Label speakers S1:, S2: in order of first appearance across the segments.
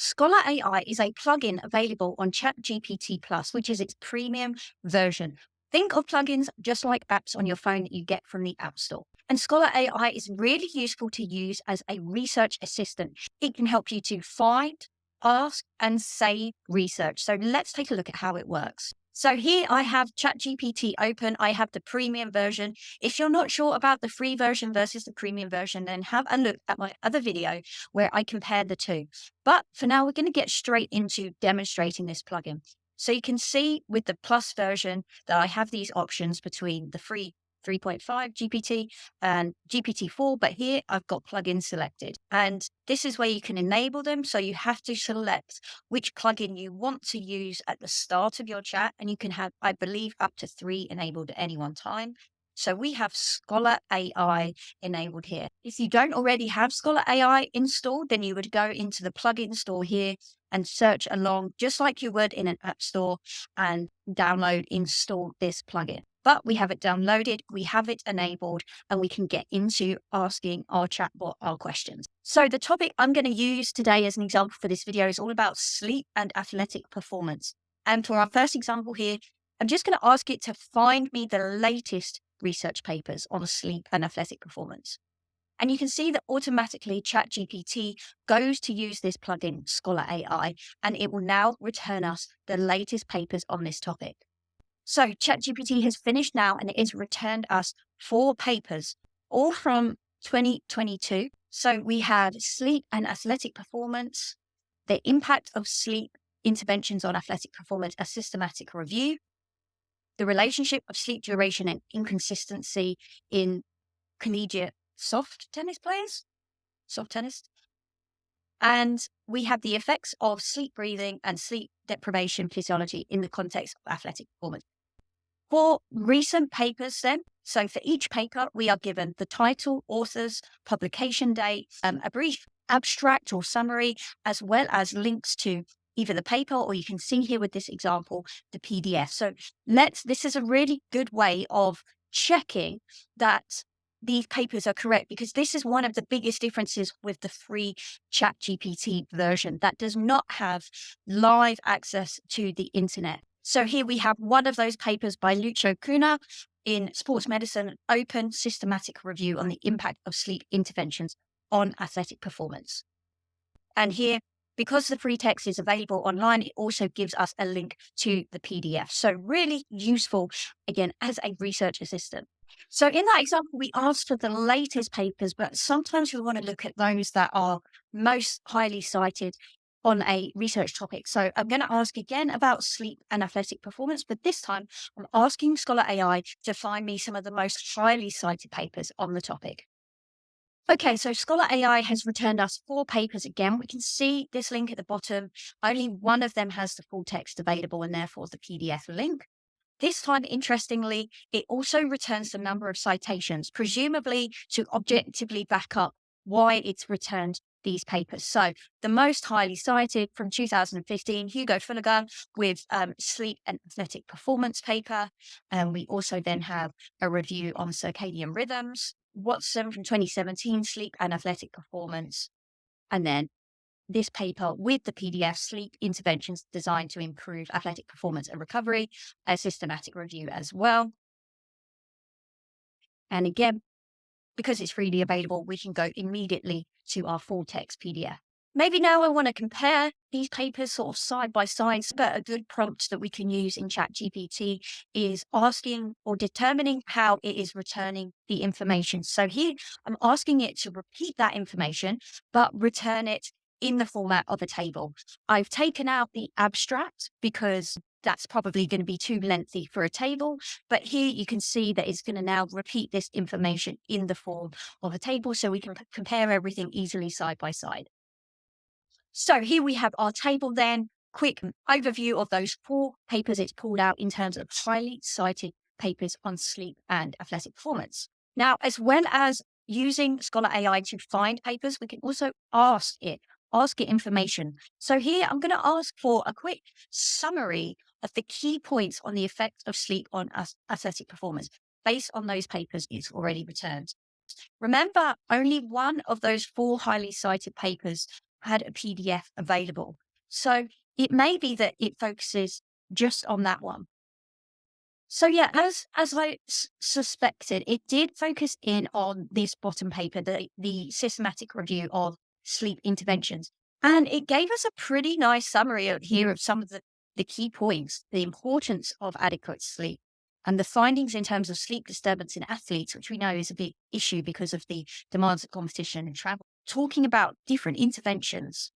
S1: ScholarAI is a plugin available on ChatGPT Plus, which is its premium version. Think of plugins just like apps on your phone that you get from the App Store. And ScholarAI is really useful to use as a research assistant. It can help you to find, ask, and save research. So let's take a look at how it works. So here I have ChatGPT open. I have the premium version. If you're not sure about the free version versus the premium version, then have a look at my other video where I compare the two. But for now, we're going to get straight into demonstrating this plugin. So you can see with the Plus version that I have these options between the free 3.5 GPT and GPT-4, but here I've got plugins selected. And this is where you can enable them. So you have to select which plugin you want to use at the start of your chat. And you can have, I believe, up to 3 enabled at any one time. So we have ScholarAI enabled here. If you don't already have ScholarAI installed, then you would go into the plugin store here and search along just like you would in an app store and install this plugin. But we have it downloaded, we have it enabled, and we can get into asking our chatbot our questions. So the topic I'm going to use today as an example for this video is all about sleep and athletic performance. And for our first example here, I'm just going to ask it to find me the latest research papers on sleep and athletic performance. And you can see that automatically ChatGPT goes to use this plugin, ScholarAI, and it will now return us the latest papers on this topic. So ChatGPT has finished now and it has returned us 4 papers, all from 2022. So we have sleep and athletic performance, the impact of sleep interventions on athletic performance, a systematic review, the relationship of sleep duration and inconsistency in collegiate soft tennis. And we have the effects of sleep breathing and sleep deprivation physiology in the context of athletic performance. For recent papers then, so for each paper, we are given the title, authors, publication date, a brief abstract or summary, as well as links to either the paper or you can see here with this example, the PDF. So this is a really good way of checking that these papers are correct, because this is one of the biggest differences with the free ChatGPT version that does not have live access to the internet. So here we have one of those papers by Lucio Cunha in Sports Medicine, open systematic review on the impact of sleep interventions on athletic performance. And here, because the free text is available online, it also gives us a link to the PDF. So really useful, again, as a research assistant. So in that example, we asked for the latest papers, but sometimes we want to look at those that are most highly cited on a research topic. So I'm going to ask again about sleep and athletic performance, but this time I'm asking ScholarAI to find me some of the most highly cited papers on the topic. Okay, so ScholarAI has returned us 4 papers again. We can see this link at the bottom. Only one of them has the full text available and therefore the PDF link. This time, interestingly, it also returns the number of citations, presumably to objectively back up why it's returned these papers. So the most highly cited from 2015, Hugo Fulligan with sleep and athletic performance paper. And we also then have a review on circadian rhythms. Watson from 2017, sleep and athletic performance. And then this paper with the PDF, sleep interventions designed to improve athletic performance and recovery, a systematic review as well. And again, because it's freely available, we can go immediately to our full text PDF. Maybe now I want to compare these papers sort of side by side, but a good prompt that we can use in ChatGPT is asking or determining how it is returning the information. So here I'm asking it to repeat that information, but return it in the format of a table. I've taken out the abstract because that's probably going to be too lengthy for a table. But here you can see that it's going to now repeat this information in the form of a table so we can compare everything easily side by side. So here we have our table then, quick overview of those 4 papers it's pulled out in terms of highly cited papers on sleep and athletic performance. Now, as well as using ScholarAI to find papers, we can also ask it information. So here I'm going to ask for a quick summary of the key points on the effect of sleep on athletic performance based on those papers it's already returned. Remember, only one of those 4 highly cited papers had a PDF available. So it may be that it focuses just on that one. So yeah, as I suspected, it did focus in on this bottom paper, the systematic review of sleep interventions. And it gave us a pretty nice summary here of some of the key points, the importance of adequate sleep, and the findings in terms of sleep disturbance in athletes, which we know is a big issue because of the demands of competition and travel. Talking about different interventions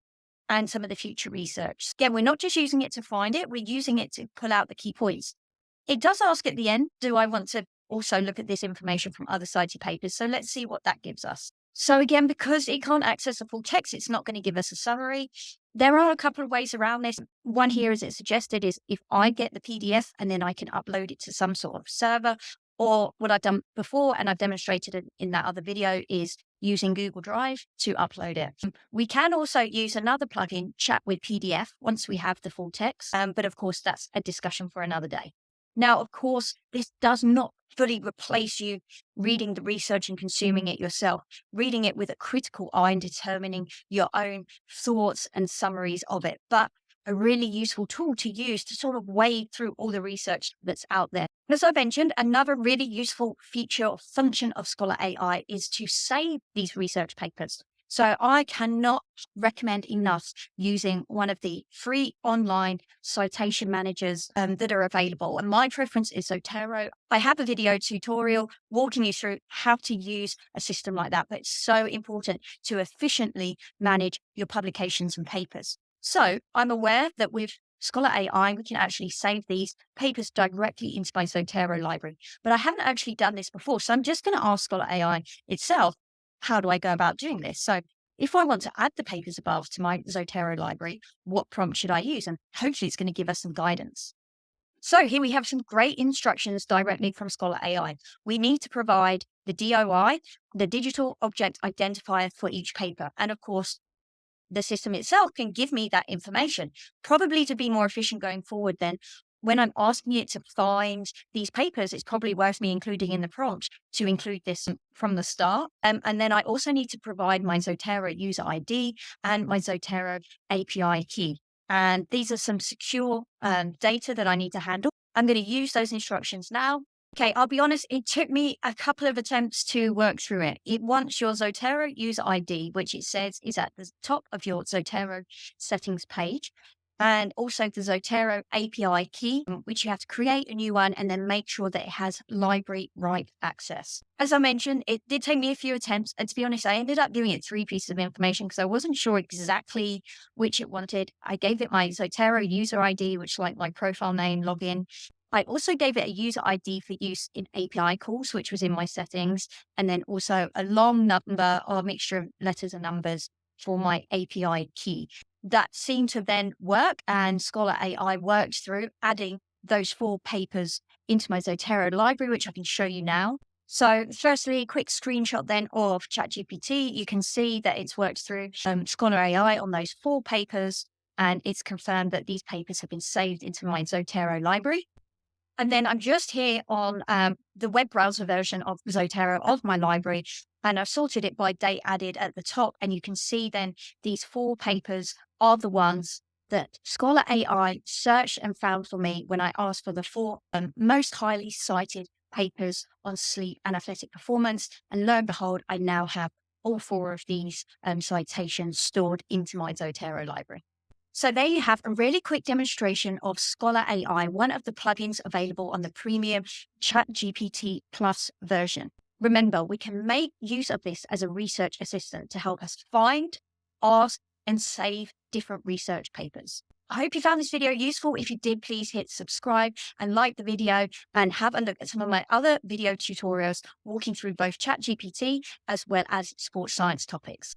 S1: and some of the future research. Again, we're not just using it to find it, we're using it to pull out the key points. It does ask at the end, do I want to also look at this information from other cited papers? So let's see what that gives us. So again, because it can't access the full text, it's not going to give us a summary. There are a couple of ways around this. One here, as it suggested, is if I get the PDF and then I can upload it to some sort of server, or what I've done before, and I've demonstrated in that other video, is using Google Drive to upload it. We can also use another plugin, Chat with PDF, once we have the full text. But of course, that's a discussion for another day. Now, of course, this does not fully replace you reading the research and consuming it yourself, reading it with a critical eye and determining your own thoughts and summaries of it, but a really useful tool to use to sort of wade through all the research that's out there. As I mentioned, another really useful feature or function of ScholarAI is to save these research papers. So I cannot recommend enough using one of the free online citation managers that are available. And my preference is Zotero. I have a video tutorial walking you through how to use a system like that, but it's so important to efficiently manage your publications and papers. So I'm aware that with ScholarAI, we can actually save these papers directly into my Zotero library, but I haven't actually done this before. So I'm just going to ask ScholarAI itself, how do I go about doing this? So if I want to add the papers above to my Zotero library, what prompt should I use? And hopefully it's going to give us some guidance. So here we have some great instructions directly from ScholarAI. We need to provide the DOI, the digital object identifier for each paper. And of course, the system itself can give me that information, probably to be more efficient going forward. Then when I'm asking it to find these papers, it's probably worth me including in the prompt to include this from the start. And then I also need to provide my Zotero user ID and my Zotero API key. And these are some secure data that I need to handle. I'm going to use those instructions now. Okay, I'll be honest, it took me a couple of attempts to work through it. It wants your Zotero user ID, which it says is at the top of your Zotero settings page, and also the Zotero API key, which you have to create a new one and then make sure that it has library write access. As I mentioned, it did take me a few attempts, and to be honest, I ended up giving it 3 pieces of information because I wasn't sure exactly which it wanted. I gave it my Zotero user ID, which like my profile name, login. I also gave it a user ID for use in API calls, which was in my settings, and then also a long number or a mixture of letters and numbers for my API key. That seemed to then work, and ScholarAI worked through adding those 4 papers into my Zotero library, which I can show you now. So firstly, a quick screenshot then of ChatGPT. You can see that it's worked through ScholarAI on those 4 papers, and it's confirmed that these papers have been saved into my Zotero library. And then I'm just here on the web browser version of Zotero of my library, and I've sorted it by date added at the top. And you can see then these 4 papers are the ones that ScholarAI searched and found for me when I asked for the 4 most highly cited papers on sleep and athletic performance. And lo and behold, I now have all 4 of these citations stored into my Zotero library. So there you have a really quick demonstration of ScholarAI, one of the plugins available on the premium ChatGPT Plus version. Remember, we can make use of this as a research assistant to help us find, ask, and save different research papers. I hope you found this video useful. If you did, please hit subscribe and like the video, and have a look at some of my other video tutorials walking through both ChatGPT as well as sports science topics.